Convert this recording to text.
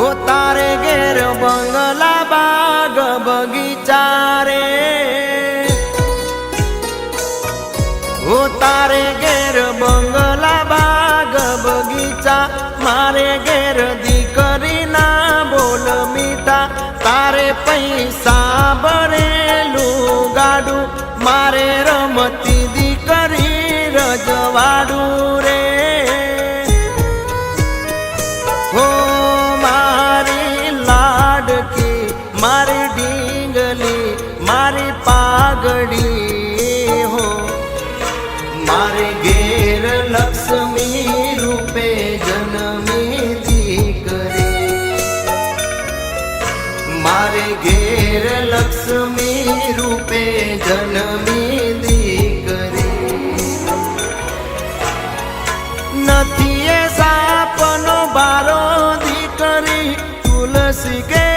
ओ तारे घेर बंगला बाग बगीचा रे, ओ तारे घेर बंगला बाग बगीचा, मारे घेर दीकरी ना बोल मीठा, तारे पैसा भरेलू गाडू, मारे रमती दीकरी रजवाडू रे। हो मारी लाडकी मारी ढींगली मारी पागड़ी हो, मारे घेर लक्ष्मी रूपे जन्मी दीकरी, मारे घेर लक्ष्मी रूपे जन्मी दीकरी। नथी सापनो बारो दीकरी तुलसी के